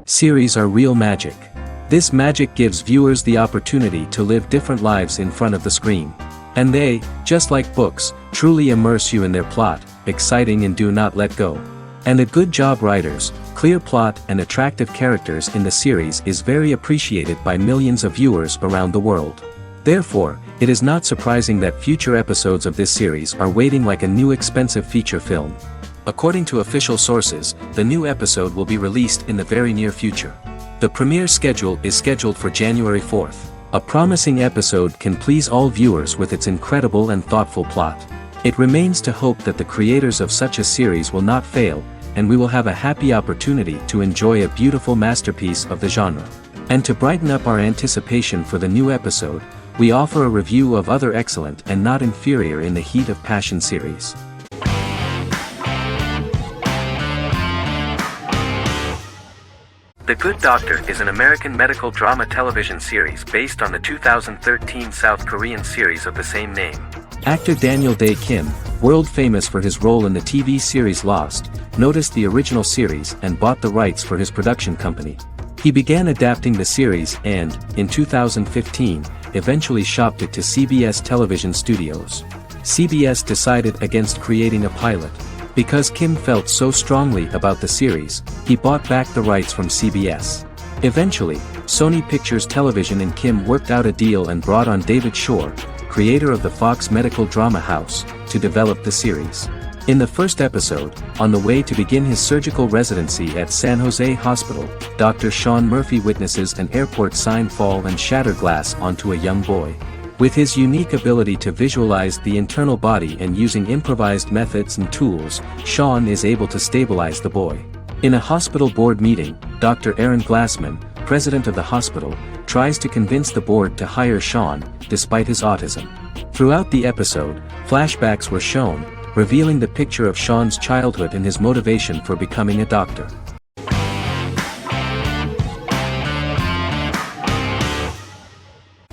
Series are real magic. This magic gives viewers the opportunity to live different lives in front of the screen. And they, just like books, truly immerse you in their plot, exciting and do not let go. And a good job writers, clear plot and attractive characters in the series is very appreciated by millions of viewers around the world. Therefore, it is not surprising that future episodes of this series are waiting like a new expensive feature film. According to official sources, the new episode will be released in the very near future. The premiere schedule is scheduled for January 4th. A promising episode can please all viewers with its incredible and thoughtful plot. It remains to hope that the creators of such a series will not fail, and we will have a happy opportunity to enjoy a beautiful masterpiece of the genre. And to brighten up our anticipation for the new episode, we offer a review of other excellent and not inferior in the Heat of Passion series. The Good Doctor is an American medical drama television series based on the 2013 South Korean series of the same name. Actor Daniel Dae Kim, world famous for his role in the TV series Lost, noticed the original series and bought the rights for his production company. He began adapting the series and, in 2015, eventually shopped it to CBS Television Studios. CBS decided against creating a pilot. Because Kim felt so strongly about the series, he bought back the rights from CBS. Eventually, Sony Pictures Television and Kim worked out a deal and brought on David Shore, creator of the Fox medical drama house, to develop the series. In the first episode, on the way to begin his surgical residency at San Jose Hospital, Dr. Sean Murphy witnesses an airport sign fall and shatter glass onto a young boy. With his unique ability to visualize the internal body and using improvised methods and tools, Sean is able to stabilize the boy. In a hospital board meeting, Dr. Aaron Glassman, president of the hospital, tries to convince the board to hire Sean, despite his autism. Throughout the episode, flashbacks were shown, revealing the picture of Sean's childhood and his motivation for becoming a doctor.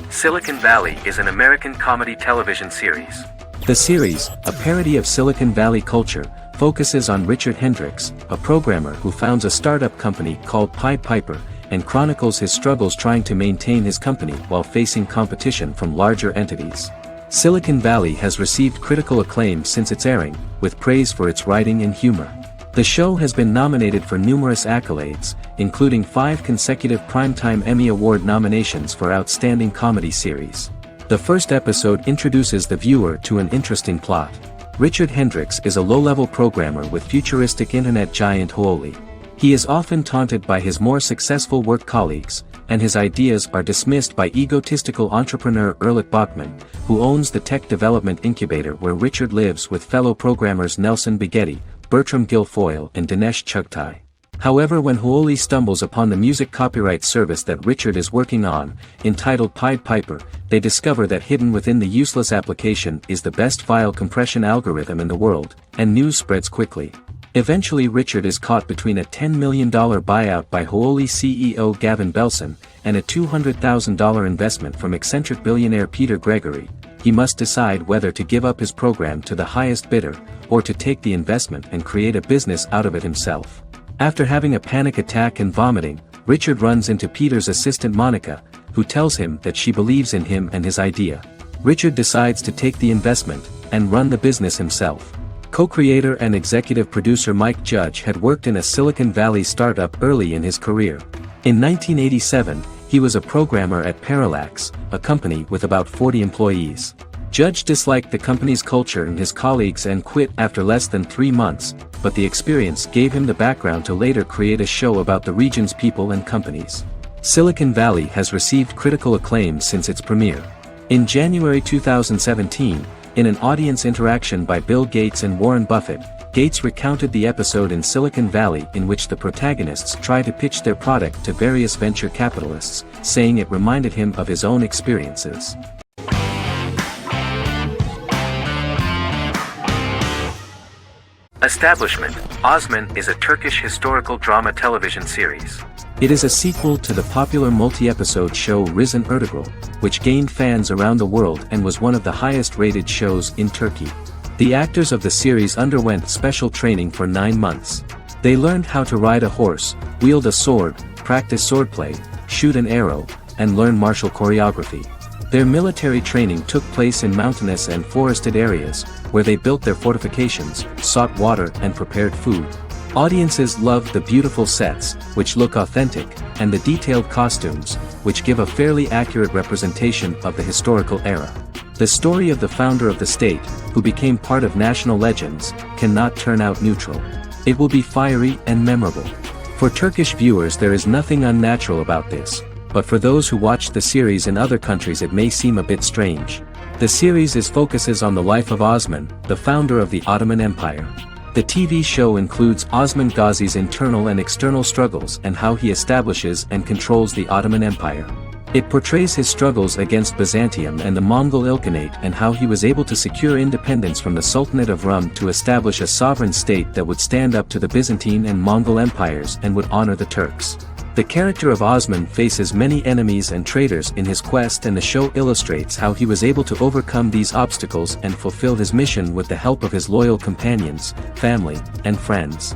Silicon Valley is an American comedy television series. The series, a parody of Silicon Valley culture, focuses on Richard Hendricks, a programmer who founds a startup company called Pied Piper, and chronicles his struggles trying to maintain his company while facing competition from larger entities. Silicon Valley has received critical acclaim since its airing, with praise for its writing and humor. The show has been nominated for numerous accolades, including 5 consecutive Primetime Emmy Award nominations for Outstanding Comedy Series. The first episode introduces the viewer to an interesting plot. Richard Hendricks is a low-level programmer with futuristic internet giant Huoli. He is often taunted by his more successful work colleagues, and his ideas are dismissed by egotistical entrepreneur Erlich Bachman, who owns the tech development incubator where Richard lives with fellow programmers Nelson Bighetti, Bertram Guilfoyle and Dinesh Chugtai. However, when Huoli stumbles upon the music copyright service that Richard is working on, entitled Pied Piper, they discover that hidden within the useless application is the best file compression algorithm in the world, and news spreads quickly. Eventually Richard is caught between a $10 million buyout by Huoli CEO Gavin Belson, and a $200,000 investment from eccentric billionaire Peter Gregory. He must decide whether to give up his program to the highest bidder, or to take the investment and create a business out of it himself. After having a panic attack and vomiting, Richard runs into Peter's assistant Monica, who tells him that she believes in him and his idea. Richard decides to take the investment, and run the business himself. Co-creator and executive producer Mike Judge had worked in a Silicon Valley startup early in his career. In 1987, he was a programmer at Parallax, a company with about 40 employees. Judge disliked the company's culture and his colleagues and quit after less than 3 months, but the experience gave him the background to later create a show about the region's people and companies. Silicon Valley has received critical acclaim since its premiere. In January 2017, in an audience interaction by Bill Gates and Warren Buffett, Gates recounted the episode in Silicon Valley in which the protagonists try to pitch their product to various venture capitalists, saying it reminded him of his own experiences. Establishment, Osman is a Turkish historical drama television series. It is a sequel to the popular multi-episode show Risen Ertugrul, which gained fans around the world and was one of the highest-rated shows in Turkey. The actors of the series underwent special training for 9 months. They learned how to ride a horse, wield a sword, practice swordplay, shoot an arrow, and learn martial choreography. Their military training took place in mountainous and forested areas, where they built their fortifications, sought water and prepared food. Audiences loved the beautiful sets, which look authentic, and the detailed costumes, which give a fairly accurate representation of the historical era. The story of the founder of the state, who became part of national legends, cannot turn out neutral. It will be fiery and memorable. For Turkish viewers there is nothing unnatural about this, but for those who watched the series in other countries it may seem a bit strange. The series focuses on the life of Osman, the founder of the Ottoman Empire. The TV show includes Osman Ghazi's internal and external struggles and how he establishes and controls the Ottoman Empire. It portrays his struggles against Byzantium and the Mongol Ilkhanate and how he was able to secure independence from the Sultanate of Rum to establish a sovereign state that would stand up to the Byzantine and Mongol empires and would honor the Turks. The character of Osman faces many enemies and traitors in his quest, and the show illustrates how he was able to overcome these obstacles and fulfill his mission with the help of his loyal companions, family, and friends.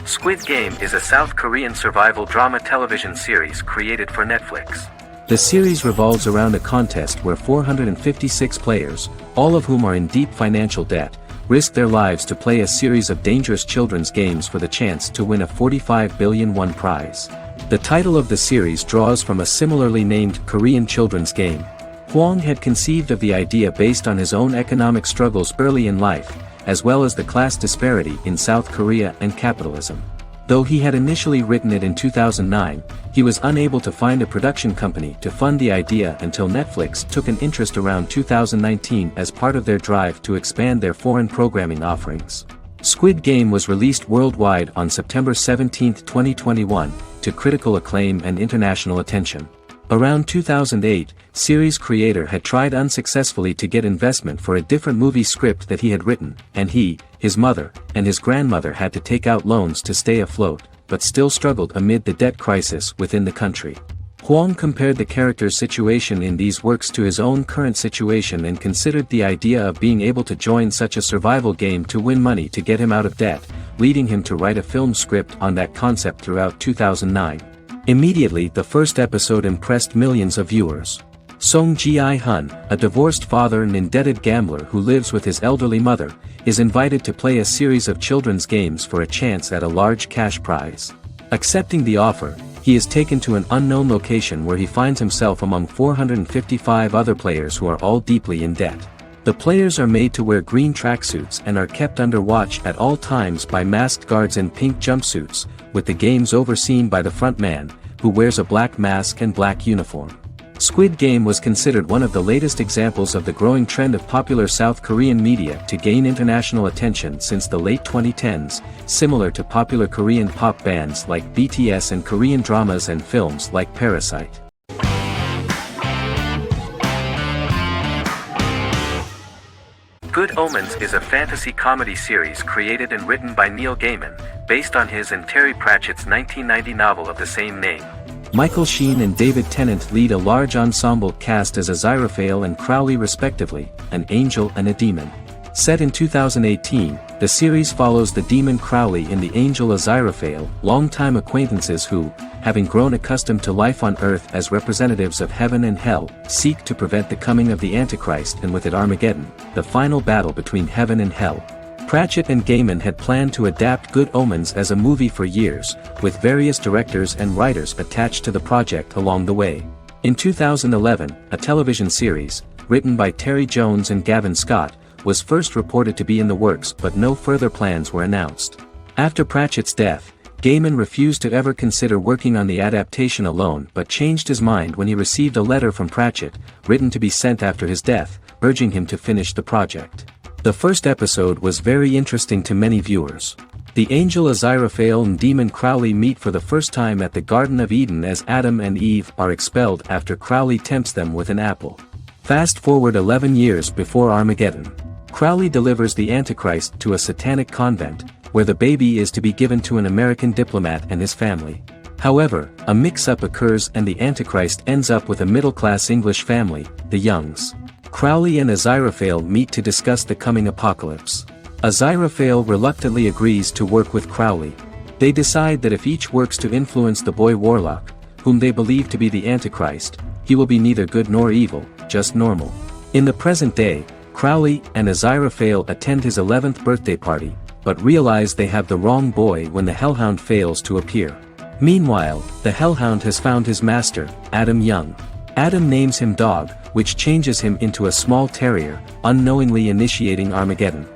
Squid Game is a South Korean survival drama television series created for Netflix. The series revolves around a contest where 456 players, all of whom are in deep financial debt, risk their lives to play a series of dangerous children's games for the chance to win a 45 billion won prize. The title of the series draws from a similarly named Korean children's game. Hwang had conceived of the idea based on his own economic struggles early in life, as well as the class disparity in South Korea and capitalism. Though he had initially written it in 2009, he was unable to find a production company to fund the idea until Netflix took an interest around 2019 as part of their drive to expand their foreign programming offerings. Squid Game was released worldwide on September 17, 2021, to critical acclaim and international attention. Around 2008, series creator had tried unsuccessfully to get investment for a different movie script that he had written, and he, his mother, and his grandmother had to take out loans to stay afloat, but still struggled amid the debt crisis within the country. Hwang compared the character's situation in these works to his own current situation and considered the idea of being able to join such a survival game to win money to get him out of debt, leading him to write a film script on that concept throughout 2009. Immediately the first episode impressed millions of viewers. Song Ji-hun, a divorced father and indebted gambler who lives with his elderly mother, is invited to play a series of children's games for a chance at a large cash prize. Accepting the offer, he is taken to an unknown location where he finds himself among 455 other players who are all deeply in debt. The players are made to wear green tracksuits and are kept under watch at all times by masked guards in pink jumpsuits, with the games overseen by the front man, who wears a black mask and black uniform. Squid Game was considered one of the latest examples of the growing trend of popular South Korean media to gain international attention since the late 2010s, similar to popular Korean pop bands like BTS and Korean dramas and films like Parasite. Good Omens is a fantasy comedy series created and written by Neil Gaiman, based on his and Terry Pratchett's 1990 novel of the same name. Michael Sheen and David Tennant lead a large ensemble cast as Aziraphale and Crowley respectively, an angel and a demon. Set in 2018, the series follows the demon Crowley and the angel Aziraphale, longtime acquaintances who, having grown accustomed to life on Earth as representatives of heaven and hell, seek to prevent the coming of the Antichrist and with it Armageddon, the final battle between heaven and hell. Pratchett and Gaiman had planned to adapt Good Omens as a movie for years, with various directors and writers attached to the project along the way. In 2011, a television series, written by Terry Jones and Gavin Scott, was first reported to be in the works, but no further plans were announced. After Pratchett's death, Gaiman refused to ever consider working on the adaptation alone but changed his mind when he received a letter from Pratchett, written to be sent after his death, urging him to finish the project. The first episode was very interesting to many viewers. The angel Aziraphale and demon Crowley meet for the first time at the Garden of Eden as Adam and Eve are expelled after Crowley tempts them with an apple. Fast forward 11 years before Armageddon. Crowley delivers the Antichrist to a satanic convent, where the baby is to be given to an American diplomat and his family. However, a mix-up occurs and the Antichrist ends up with a middle-class English family, the Youngs. Crowley and Aziraphale meet to discuss the coming apocalypse. Aziraphale reluctantly agrees to work with Crowley. They decide that if each works to influence the boy warlock, whom they believe to be the Antichrist, he will be neither good nor evil, just normal. In the present day, Crowley and Aziraphale attend his 11th birthday party, but realize they have the wrong boy when the Hellhound fails to appear. Meanwhile, the Hellhound has found his master, Adam Young. Adam names him Dog, which changes him into a small terrier, unknowingly initiating Armageddon.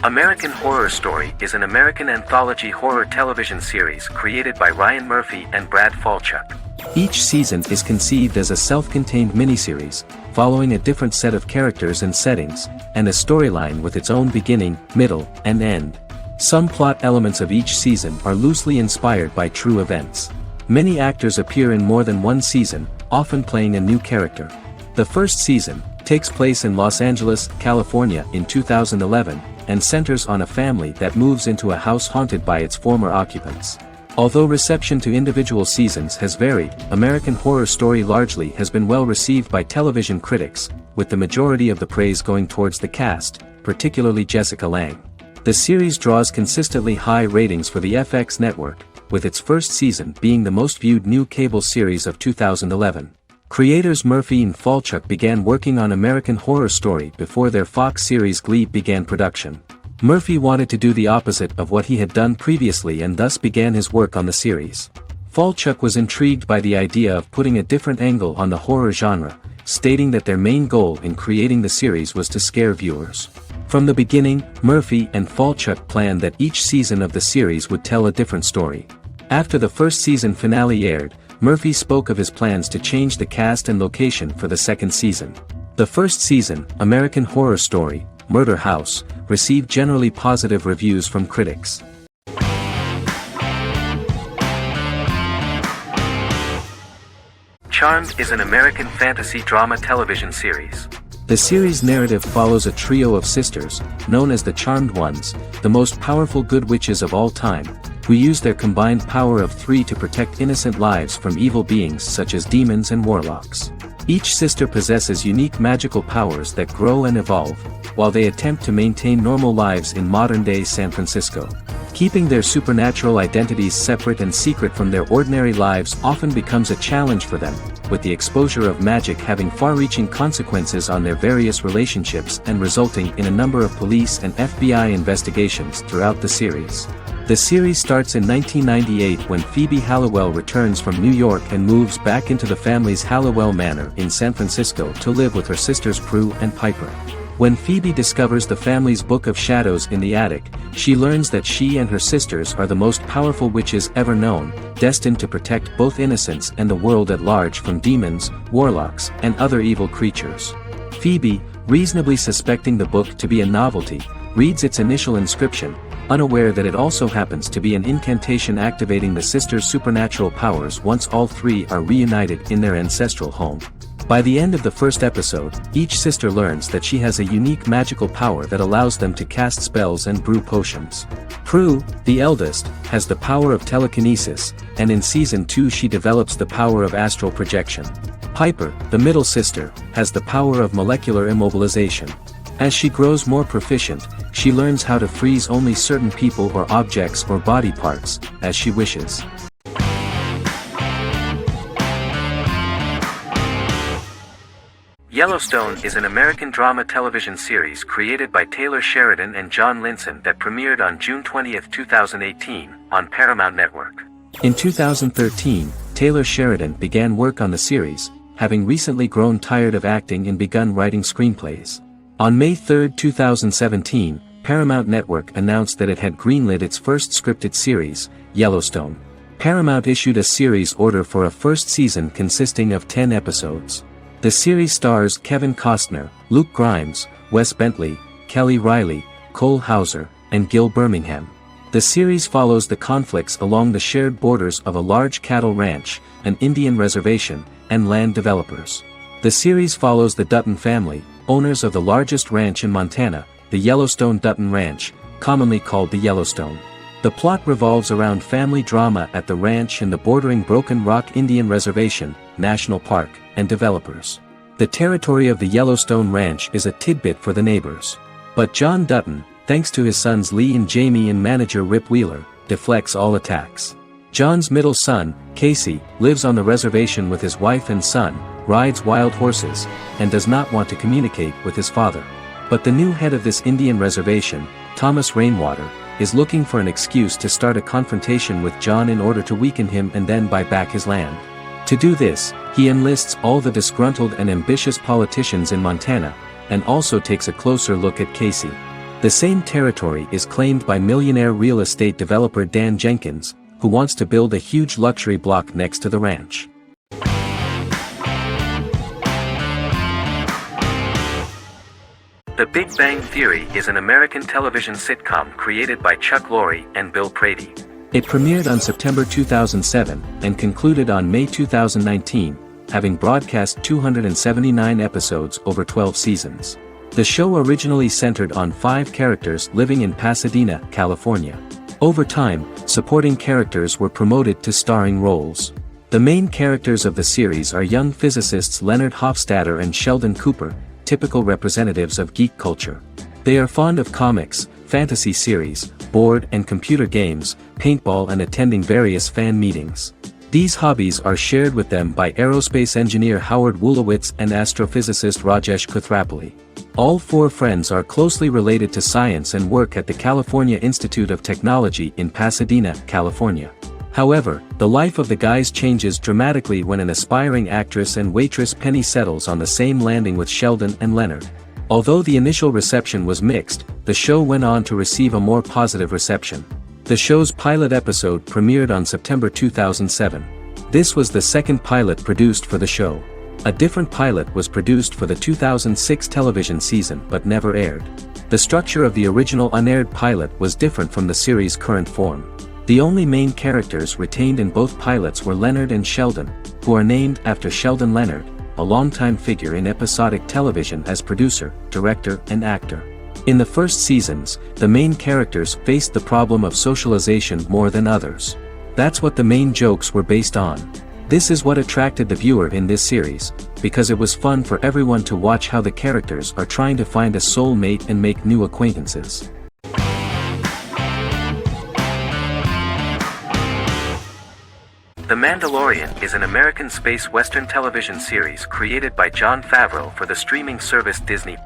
American Horror Story is an American anthology horror television series created by Ryan Murphy and Brad Falchuk. Each season is conceived as a self-contained miniseries, following a different set of characters and settings, and a storyline with its own beginning, middle, and end. Some plot elements of each season are loosely inspired by true events. Many actors appear in more than one season, often playing a new character. The first season takes place in Los Angeles, California in 2011, and centers on a family that moves into a house haunted by its former occupants. Although reception to individual seasons has varied, American Horror Story largely has been well received by television critics, with the majority of the praise going towards the cast, particularly Jessica Lange. The series draws consistently high ratings for the FX network, with its first season being the most viewed new cable series of 2011. Creators Murphy and Falchuk began working on American Horror Story before their Fox series Glee began production. Murphy wanted to do the opposite of what he had done previously and thus began his work on the series. Falchuk was intrigued by the idea of putting a different angle on the horror genre, stating that their main goal in creating the series was to scare viewers. From the beginning, Murphy and Falchuk planned that each season of the series would tell a different story. After the first season finale aired, Murphy spoke of his plans to change the cast and location for the second season. The first season, American Horror Story, Murder House, received generally positive reviews from critics. Charmed is an American fantasy drama television series. The series' narrative follows a trio of sisters, known as the Charmed Ones, the most powerful good witches of all time, who use their combined power of 3 to protect innocent lives from evil beings such as demons and warlocks. Each sister possesses unique magical powers that grow and evolve, while they attempt to maintain normal lives in modern-day San Francisco. Keeping their supernatural identities separate and secret from their ordinary lives often becomes a challenge for them, with the exposure of magic having far-reaching consequences on their various relationships and resulting in a number of police and FBI investigations throughout the series. The series starts in 1998 when Phoebe Halliwell returns from New York and moves back into the family's Halliwell Manor in San Francisco to live with her sisters Prue and Piper. When Phoebe discovers the family's Book of Shadows in the attic, she learns that she and her sisters are the most powerful witches ever known, destined to protect both innocents and the world at large from demons, warlocks, and other evil creatures. Phoebe, reasonably suspecting the book to be a novelty, reads its initial inscription, unaware that it also happens to be an incantation activating the sisters' supernatural powers once all three are reunited in their ancestral home. By the end of the first episode, each sister learns that she has a unique magical power that allows them to cast spells and brew potions. Prue, the eldest, has the power of telekinesis, and in Season 2 she develops the power of astral projection. Piper, the middle sister, has the power of molecular immobilization. As she grows more proficient, she learns how to freeze only certain people or objects or body parts, as she wishes. Yellowstone is an American drama television series created by Taylor Sheridan and John Linson that premiered on June 20, 2018, on Paramount Network. In 2013, Taylor Sheridan began work on the series, having recently grown tired of acting and begun writing screenplays. On May 3, 2017, Paramount Network announced that it had greenlit its first scripted series, Yellowstone. Paramount issued a series order for a first season consisting of 10 episodes. The series stars Kevin Costner, Luke Grimes, Wes Bentley, Kelly Riley, Cole Hauser, and Gil Birmingham. The series follows the conflicts along the shared borders of a large cattle ranch, an Indian reservation, and land developers. The series follows the Dutton family, owners of the largest ranch in Montana, the Yellowstone Dutton Ranch, commonly called the Yellowstone. The plot revolves around family drama at the ranch and the bordering Broken Rock Indian Reservation, National Park, and developers. The territory of the Yellowstone Ranch is a tidbit for the neighbors. But John Dutton, thanks to his sons Lee and Jamie and manager Rip Wheeler, deflects all attacks. John's middle son, Casey, lives on the reservation with his wife and son, rides wild horses, and does not want to communicate with his father. But the new head of this Indian reservation, Thomas Rainwater, is looking for an excuse to start a confrontation with John in order to weaken him and then buy back his land. To do this, he enlists all the disgruntled and ambitious politicians in Montana, and also takes a closer look at Casey. The same territory is claimed by millionaire real estate developer Dan Jenkins, who wants to build a huge luxury block next to the ranch. The Big Bang Theory is an American television sitcom created by Chuck Lorre and Bill Prady. It premiered on September 2007 and concluded on May 2019, having broadcast 279 episodes over 12 seasons. The show originally centered on 5 characters living in Pasadena, California. Over time, supporting characters were promoted to starring roles. The main characters of the series are young physicists Leonard Hofstadter and Sheldon Cooper, typical representatives of geek culture. They are fond of comics, fantasy series, board and computer games, paintball and attending various fan meetings. These hobbies are shared with them by aerospace engineer Howard Wolowitz and astrophysicist Rajesh Kuthrapalli. All 4 friends are closely related to science and work at the California Institute of Technology in Pasadena, California. However, the life of the guys changes dramatically when an aspiring actress and waitress Penny settles on the same landing with Sheldon and Leonard. Although the initial reception was mixed, the show went on to receive a more positive reception. The show's pilot episode premiered on September 2007. This was the second pilot produced for the show. A different pilot was produced for the 2006 television season but never aired. The structure of the original unaired pilot was different from the series' current form. The only main characters retained in both pilots were Leonard and Sheldon, who are named after Sheldon Leonard, a longtime figure in episodic television as producer, director, and actor. In the first seasons, the main characters faced the problem of socialization more than others. That's what the main jokes were based on. This is what attracted the viewer in this series, because it was fun for everyone to watch how the characters are trying to find a soul mate and make new acquaintances. The Mandalorian is an American space western television series created by Jon Favreau for the streaming service Disney+.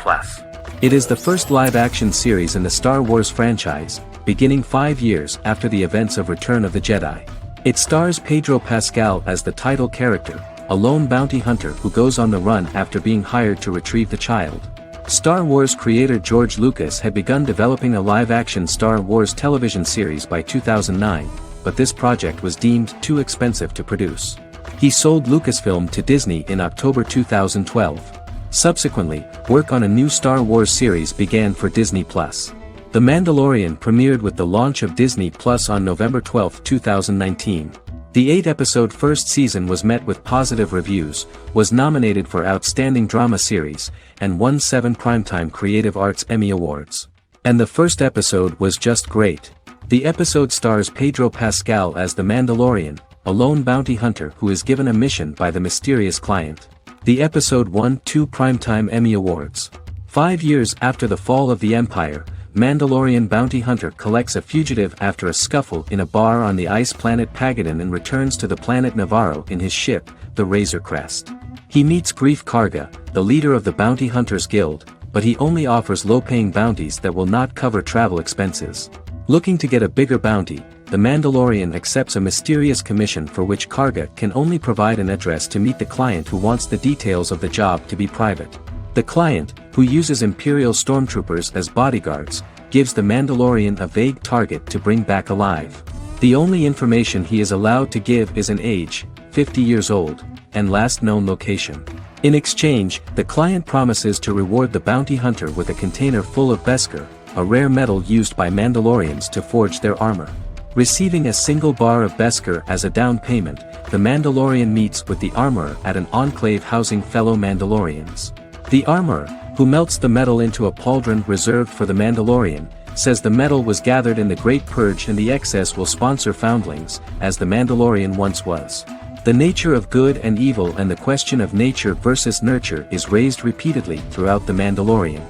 It is the first live-action series in the Star Wars franchise, beginning 5 years after the events of Return of the Jedi. It stars Pedro Pascal as the title character, a lone bounty hunter who goes on the run after being hired to retrieve the child. Star Wars creator George Lucas had begun developing a live-action Star Wars television series by 2009, but this project was deemed too expensive to produce. He sold Lucasfilm to Disney in October 2012. Subsequently, work on a new Star Wars series began for Disney+. The Mandalorian premiered with the launch of Disney Plus on November 12, 2019. The 8-episode first season was met with positive reviews, was nominated for Outstanding Drama Series, and won 7 Primetime Creative Arts Emmy Awards. And the first episode was just great. The episode stars Pedro Pascal as the Mandalorian, a lone bounty hunter who is given a mission by the mysterious client. The episode won 2 Primetime Emmy Awards. 5 years after the fall of the Empire, Mandalorian bounty hunter collects a fugitive after a scuffle in a bar on the ice planet Pagadan and returns to the planet Navarro in his ship, the Razor Crest. He meets Greef Karga, the leader of the Bounty Hunters Guild, but he only offers low-paying bounties that will not cover travel expenses. Looking to get a bigger bounty, the Mandalorian accepts a mysterious commission for which Karga can only provide an address to meet the client who wants the details of the job to be private. The client, who uses Imperial stormtroopers as bodyguards, gives the Mandalorian a vague target to bring back alive. The only information he is allowed to give is an age, 50 years old, and last known location. In exchange, the client promises to reward the bounty hunter with a container full of Beskar, a rare metal used by Mandalorians to forge their armor. Receiving a single bar of Beskar as a down payment, the Mandalorian meets with the armorer at an enclave housing fellow Mandalorians. The armorer, who melts the metal into a pauldron reserved for the Mandalorian, says the metal was gathered in the Great Purge and the excess will sponsor foundlings, as the Mandalorian once was. The nature of good and evil and the question of nature versus nurture is raised repeatedly throughout The Mandalorian.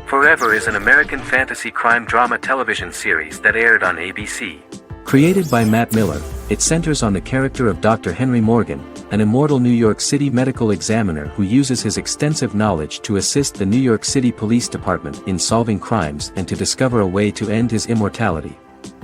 Forever is an American fantasy crime drama television series that aired on ABC. Created by Matt Miller, it centers on the character of Dr. Henry Morgan, an immortal New York City medical examiner who uses his extensive knowledge to assist the New York City Police Department in solving crimes and to discover a way to end his immortality.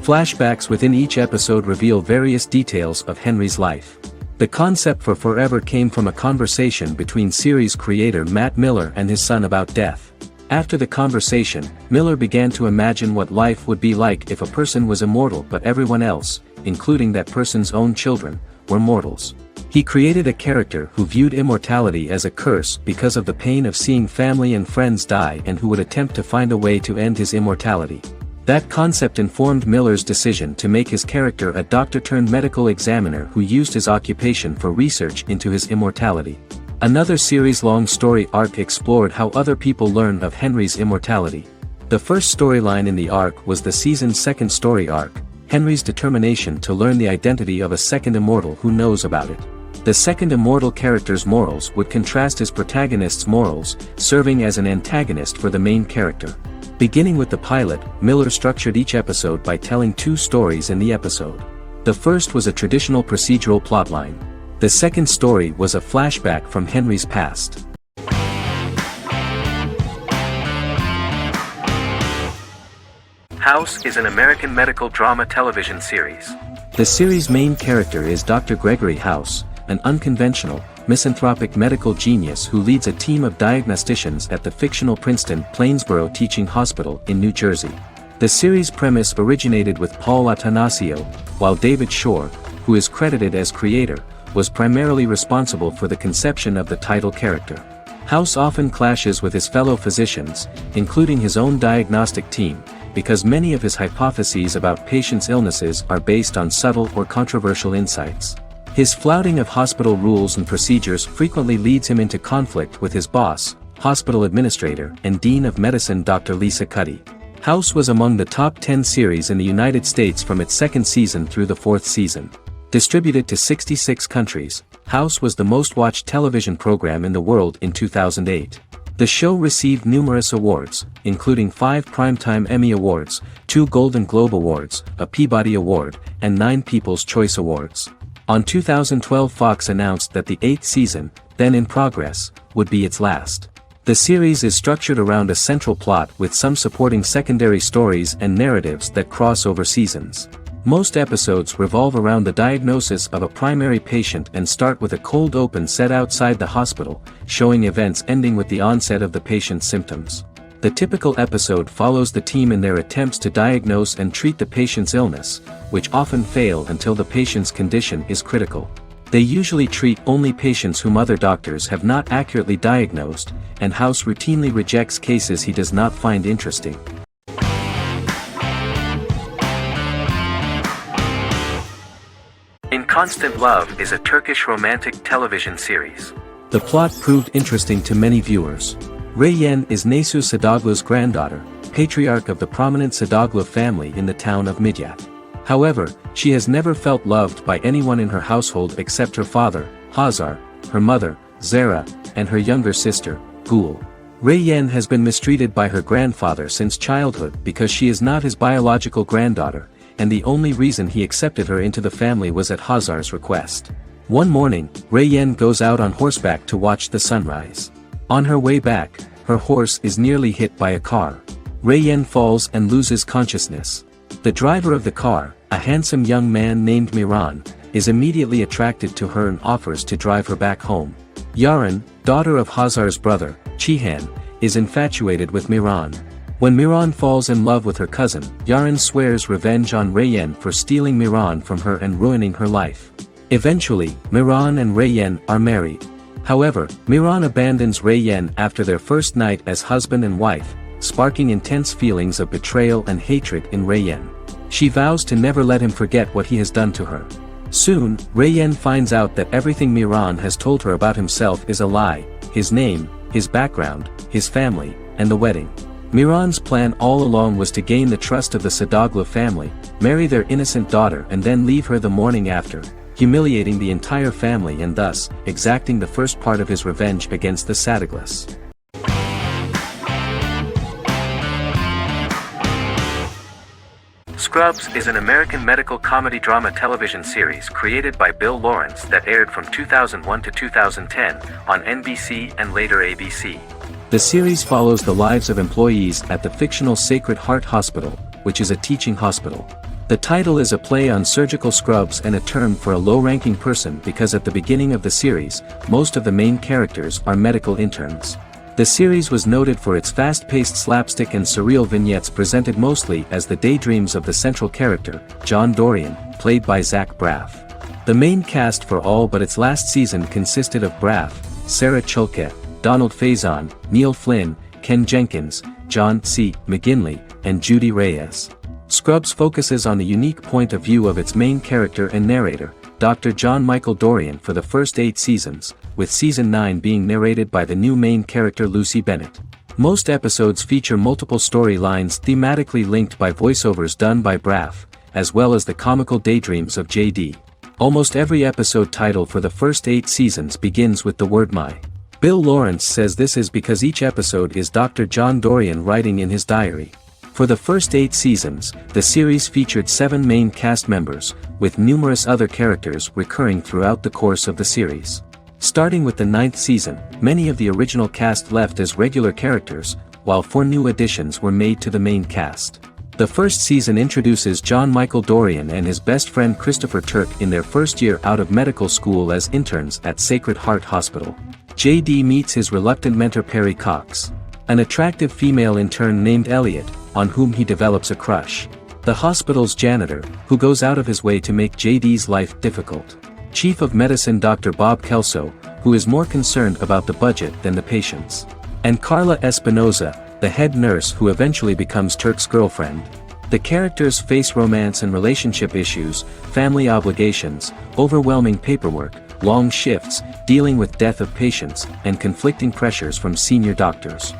Flashbacks within each episode reveal various details of Henry's life. The concept for Forever came from a conversation between series creator Matt Miller and his son about death. After the conversation, Miller began to imagine what life would be like if a person was immortal but everyone else, including that person's own children, were mortals. He created a character who viewed immortality as a curse because of the pain of seeing family and friends die and who would attempt to find a way to end his immortality. That concept informed Miller's decision to make his character a doctor-turned-medical examiner who used his occupation for research into his immortality. Another series-long story arc explored how other people learn of Henry's immortality. The first storyline in the arc was the season's second story arc, Henry's determination to learn the identity of a second immortal who knows about it. The second immortal character's morals would contrast his protagonist's morals, serving as an antagonist for the main character. Beginning with the pilot, Miller structured each episode by telling two stories in the episode. The first was a traditional procedural plotline. The second story was a flashback from Henry's past. House is an American medical drama television series. The series' main character is Dr. Gregory House, an unconventional, misanthropic medical genius who leads a team of diagnosticians at the fictional Princeton Plainsboro Teaching Hospital in New Jersey. The series' premise originated with Paul Attanasio, while David Shore, who is credited as creator, was primarily responsible for the conception of the title character. House often clashes with his fellow physicians, including his own diagnostic team, because many of his hypotheses about patients' illnesses are based on subtle or controversial insights. His flouting of hospital rules and procedures frequently leads him into conflict with his boss, hospital administrator and dean of medicine Dr. Lisa Cuddy. House was among the top 10 series in the United States from its second season through the fourth season. Distributed to 66 countries, House was the most-watched television program in the world in 2008. The show received numerous awards, including 5 Primetime Emmy Awards, 2 Golden Globe Awards, a Peabody Award, and 9 People's Choice Awards. On 2012, Fox announced that the 8th season, then in progress, would be its last. The series is structured around a central plot with some supporting secondary stories and narratives that cross over seasons. Most episodes revolve around the diagnosis of a primary patient and start with a cold open set outside the hospital, showing events ending with the onset of the patient's symptoms. The typical episode follows the team in their attempts to diagnose and treat the patient's illness, which often fail until the patient's condition is critical. They usually treat only patients whom other doctors have not accurately diagnosed, and House routinely rejects cases he does not find interesting. In Constant Love is a Turkish romantic television series. The plot proved interesting to many viewers. Reyyen is Nesu Sadoglu's granddaughter, patriarch of the prominent Sadoglu family in the town of Midyat. However, she has never felt loved by anyone in her household except her father, Hazar, her mother, Zara, and her younger sister, Gul. Reyyen has been mistreated by her grandfather since childhood because she is not his biological granddaughter, and the only reason he accepted her into the family was at Hazar's request. One morning, Reyyen goes out on horseback to watch the sunrise. On her way back, her horse is nearly hit by a car. Reyyen falls and loses consciousness. The driver of the car, a handsome young man named Miran, is immediately attracted to her and offers to drive her back home. Yaren, daughter of Hazar's brother, Chihan, is infatuated with Miran. When Miran falls in love with her cousin, Yaren swears revenge on Reyyen for stealing Miran from her and ruining her life. Eventually, Miran and Reyyen are married. However, Miran abandons Reyyen after their first night as husband and wife, sparking intense feelings of betrayal and hatred in Reyyen. She vows to never let him forget what he has done to her. Soon, Reyyen finds out that everything Miran has told her about himself is a lie: his name, his background, his family, and the wedding. Miran's plan all along was to gain the trust of the Sadoglu family, marry their innocent daughter and then leave her the morning after, humiliating the entire family and thus, exacting the first part of his revenge against the Sadoglas. Scrubs is an American medical comedy drama television series created by Bill Lawrence that aired from 2001 to 2010 on NBC and later ABC. The series follows the lives of employees at the fictional Sacred Heart Hospital, which is a teaching hospital. The title is a play on surgical scrubs and a term for a low-ranking person because at the beginning of the series, most of the main characters are medical interns. The series was noted for its fast-paced slapstick and surreal vignettes presented mostly as the daydreams of the central character, John Dorian, played by Zach Braff. The main cast for all but its last season consisted of Braff, Sarah Chulke, Donald Faison, Neil Flynn, Ken Jenkins, John C. McGinley, and Judy Reyes. Scrubs focuses on the unique point of view of its main character and narrator, Dr. John Michael Dorian for the first 8 seasons, with season 9 being narrated by the new main character Lucy Bennett. Most episodes feature multiple storylines thematically linked by voiceovers done by Braff, as well as the comical daydreams of JD. Almost every episode title for the first 8 seasons begins with the word my. Bill Lawrence says this is because each episode is Dr. John Dorian writing in his diary. For the first 8 seasons, the series featured 7 main cast members, with numerous other characters recurring throughout the course of the series. Starting with the 9th season, many of the original cast left as regular characters, while 4 new additions were made to the main cast. The first season introduces John Michael Dorian and his best friend Christopher Turk in their first year out of medical school as interns at Sacred Heart Hospital. JD meets his reluctant mentor Perry Cox, an attractive female intern named Elliot, on whom he develops a crush. The hospital's janitor, who goes out of his way to make JD's life difficult. Chief of Medicine Dr. Bob Kelso, who is more concerned about the budget than the patients. And Carla Espinoza, the head nurse who eventually becomes Turk's girlfriend. The characters face romance and relationship issues, family obligations, overwhelming paperwork, long shifts, dealing with death of patients, and conflicting pressures from senior doctors.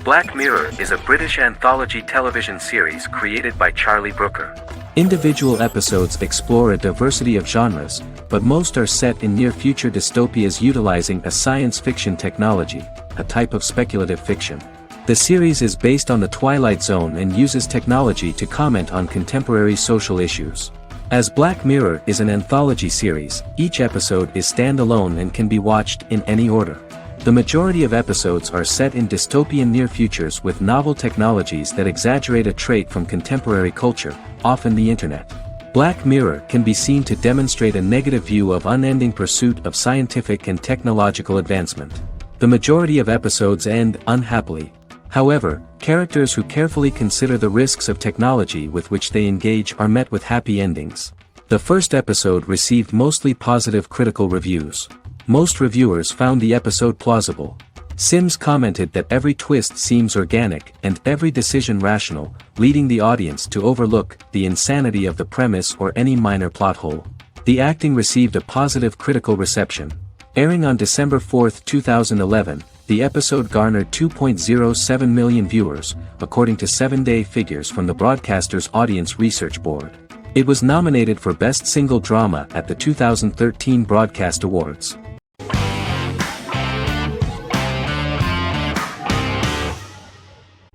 Black Mirror is a British anthology television series created by Charlie Brooker. Individual episodes explore a diversity of genres, but most are set in near-future dystopias utilizing a science fiction technology, a type of speculative fiction. The series is based on the Twilight Zone and uses technology to comment on contemporary social issues. As Black Mirror is an anthology series, each episode is standalone and can be watched in any order. The majority of episodes are set in dystopian near futures with novel technologies that exaggerate a trait from contemporary culture, often the internet. Black Mirror can be seen to demonstrate a negative view of unending pursuit of scientific and technological advancement. The majority of episodes end unhappily. However, characters who carefully consider the risks of technology with which they engage are met with happy endings. The first episode received mostly positive critical reviews. Most reviewers found the episode plausible. Sims commented that every twist seems organic and every decision rational, leading the audience to overlook the insanity of the premise or any minor plot hole. The acting received a positive critical reception. Airing on December 4, 2011, the episode garnered 2.07 million viewers, according to 7-day figures from the broadcaster's Audience Research Board. It was nominated for Best Single Drama at the 2013 Broadcast Awards.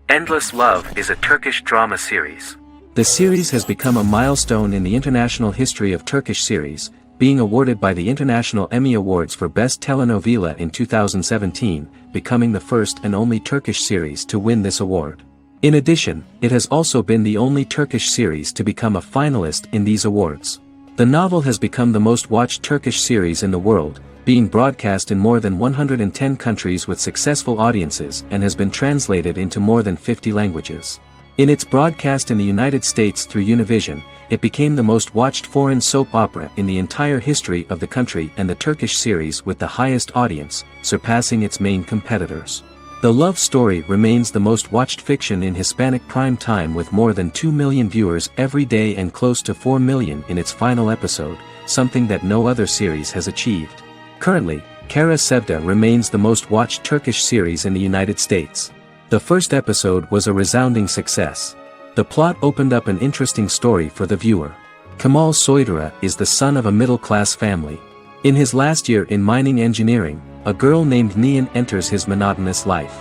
Endless Love is a Turkish drama series. The series has become a milestone in the international history of Turkish series, being awarded by the International Emmy Awards for Best Telenovela in 2017, becoming the first and only Turkish series to win this award. In addition, it has also been the only Turkish series to become a finalist in these awards. The novel has become the most watched Turkish series in the world, being broadcast in more than 110 countries with successful audiences and has been translated into more than 50 languages. In its broadcast in the United States through Univision, it became the most watched foreign soap opera in the entire history of the country and the Turkish series with the highest audience, surpassing its main competitors. The love story remains the most watched fiction in Hispanic prime time with more than 2 million viewers every day and close to 4 million in its final episode, something that no other series has achieved. Currently, Kara Sevda remains the most watched Turkish series in the United States. The first episode was a resounding success. The plot opened up an interesting story for the viewer. Kemal Soydura is the son of a middle-class family. In his last year in mining engineering, a girl named Nihan enters his monotonous life.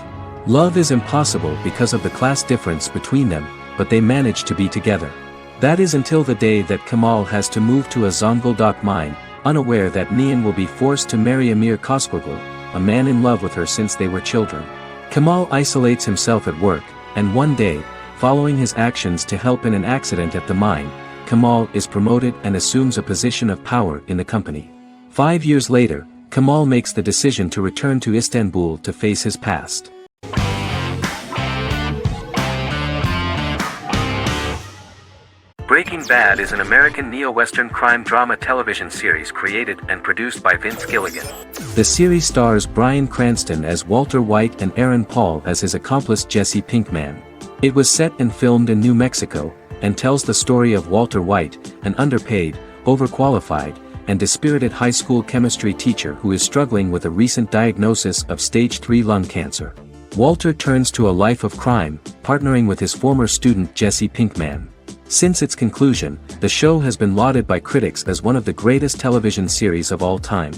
Love is impossible because of the class difference between them, but they manage to be together. That is until the day that Kemal has to move to a Zonguldak mine, unaware that Nihan will be forced to marry Amir Koskoglu, a man in love with her since they were children. Kemal isolates himself at work, and one day, following his actions to help in an accident at the mine, Kemal is promoted and assumes a position of power in the company. 5 years later, Kemal makes the decision to return to Istanbul to face his past. Breaking Bad is an American neo-Western crime drama television series created and produced by Vince Gilligan. The series stars Bryan Cranston as Walter White and Aaron Paul as his accomplice Jesse Pinkman. It was set and filmed in New Mexico, and tells the story of Walter White, an underpaid, overqualified, and dispirited high school chemistry teacher who is struggling with a recent diagnosis of stage 3 lung cancer. Walter turns to a life of crime, partnering with his former student Jesse Pinkman. Since its conclusion, the show has been lauded by critics as one of the greatest television series of all time.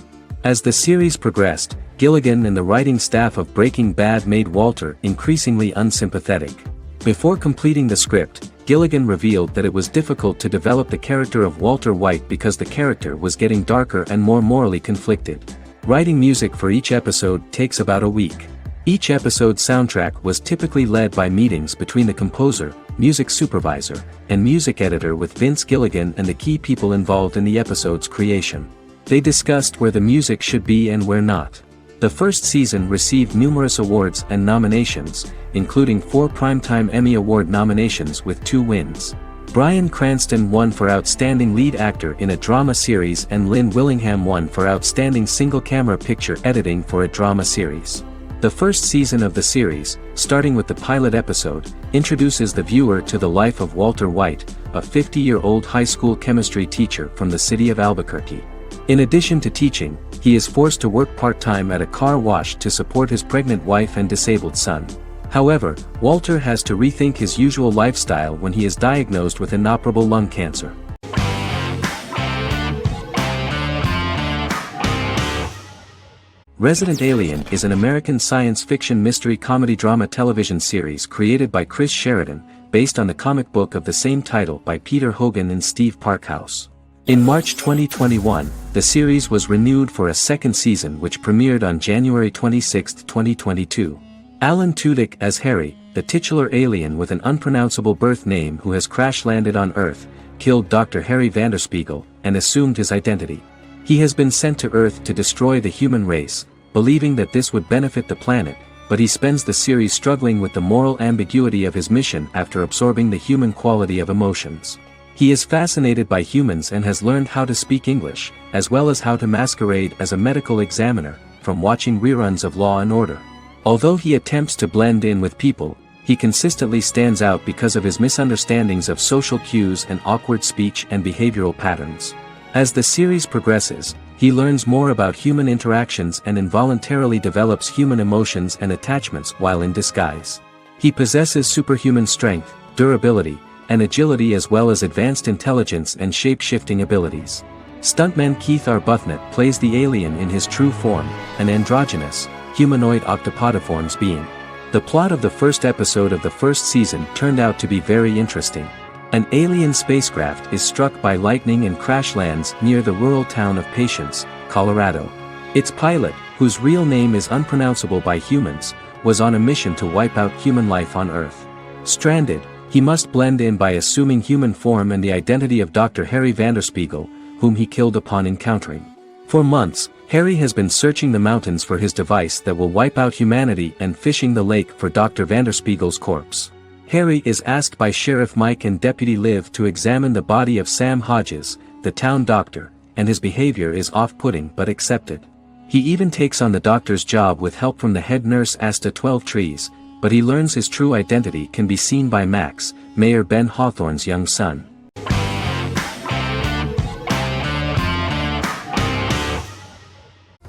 As the series progressed, Gilligan and the writing staff of Breaking Bad made Walter increasingly unsympathetic. Before completing the script, Gilligan revealed that it was difficult to develop the character of Walter White because the character was getting darker and more morally conflicted. Writing music for each episode takes about a week. Each episode's soundtrack was typically led by meetings between the composer, music supervisor, and music editor with Vince Gilligan and the key people involved in the episode's creation. They discussed where the music should be and where not. The first season received numerous awards and nominations, including 4 Primetime Emmy Award nominations with 2 wins. Bryan Cranston won for Outstanding Lead Actor in a Drama Series and Lynn Willingham won for Outstanding Single-Camera Picture Editing for a Drama Series. The first season of the series, starting with the pilot episode, introduces the viewer to the life of Walter White, a 50-year-old high school chemistry teacher from the city of Albuquerque. In addition to teaching, he is forced to work part-time at a car wash to support his pregnant wife and disabled son. However, Walter has to rethink his usual lifestyle when he is diagnosed with inoperable lung cancer. Resident Alien is an American science fiction mystery comedy drama television series created by Chris Sheridan, based on the comic book of the same title by Peter Hogan and Steve Parkhouse. In March 2021, the series was renewed for a second season which premiered on January 26, 2022. Alan Tudyk as Harry, the titular alien with an unpronounceable birth name who has crash-landed on Earth, killed Dr. Harry Vanderspiegel, and assumed his identity. He has been sent to Earth to destroy the human race, believing that this would benefit the planet, but he spends the series struggling with the moral ambiguity of his mission after absorbing the human quality of emotions. He is fascinated by humans and has learned how to speak English, as well as how to masquerade as a medical examiner, from watching reruns of Law and Order. Although he attempts to blend in with people, he consistently stands out because of his misunderstandings of social cues and awkward speech and behavioral patterns. As the series progresses, he learns more about human interactions and involuntarily develops human emotions and attachments while in disguise. He possesses superhuman strength, durability, and agility as well as advanced intelligence and shape-shifting abilities. Stuntman Keith Arbuthnot plays the alien in his true form, an androgynous, humanoid octopodiforms being. The plot of the first episode of the first season turned out to be very interesting. An alien spacecraft is struck by lightning and crash lands near the rural town of Patience, Colorado. Its pilot, whose real name is unpronounceable by humans, was on a mission to wipe out human life on Earth. Stranded, he must blend in by assuming human form and the identity of Dr. Harry Vanderspiegel, whom he killed upon encountering. For months, Harry has been searching the mountains for his device that will wipe out humanity and fishing the lake for Dr. Vanderspiegel's corpse. Harry is asked by Sheriff Mike and Deputy Liv to examine the body of Sam Hodges, the town doctor, and his behavior is off-putting but accepted. He even takes on the doctor's job with help from the head nurse Asta 12 Trees, but he learns his true identity can be seen by Max, Mayor Ben Hawthorne's young son.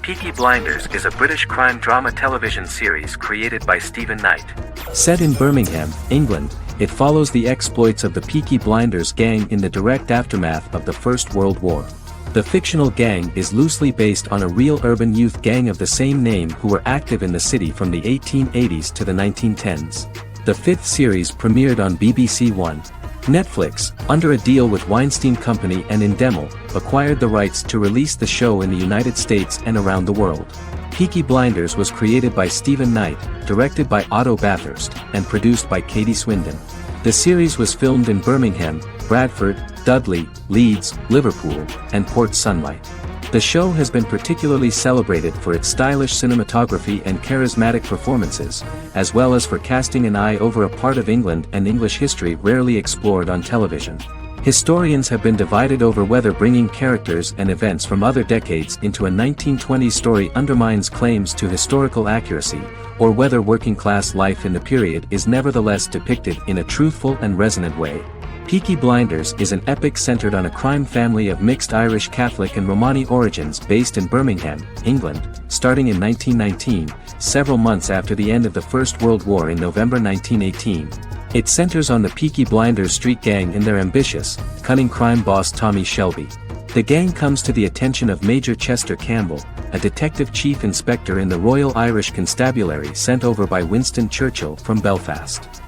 Peaky Blinders is a British crime drama television series created by Stephen Knight. Set in Birmingham, England, it follows the exploits of the Peaky Blinders gang in the direct aftermath of the First World War. The fictional gang is loosely based on a real urban youth gang of the same name who were active in the city from the 1880s to the 1910s. The fifth series premiered on BBC One. Netflix, under a deal with Weinstein Company and Endemol, acquired the rights to release the show in the United States and around the world. Peaky Blinders was created by Stephen Knight, directed by Otto Bathurst, and produced by Katie Swindon. The series was filmed in Birmingham, Bradford, Dudley, Leeds, Liverpool, and Port Sunlight. The show has been particularly celebrated for its stylish cinematography and charismatic performances, as well as for casting an eye over a part of England and English history rarely explored on television. Historians have been divided over whether bringing characters and events from other decades into a 1920s story undermines claims to historical accuracy, or whether working-class life in the period is nevertheless depicted in a truthful and resonant way. Peaky Blinders is an epic centered on a crime family of mixed Irish Catholic and Romani origins based in Birmingham, England, starting in 1919, several months after the end of the First World War in November 1918. It centers on the Peaky Blinders street gang and their ambitious, cunning crime boss Tommy Shelby. The gang comes to the attention of Major Chester Campbell, a detective chief inspector in the Royal Irish Constabulary sent over by Winston Churchill from Belfast.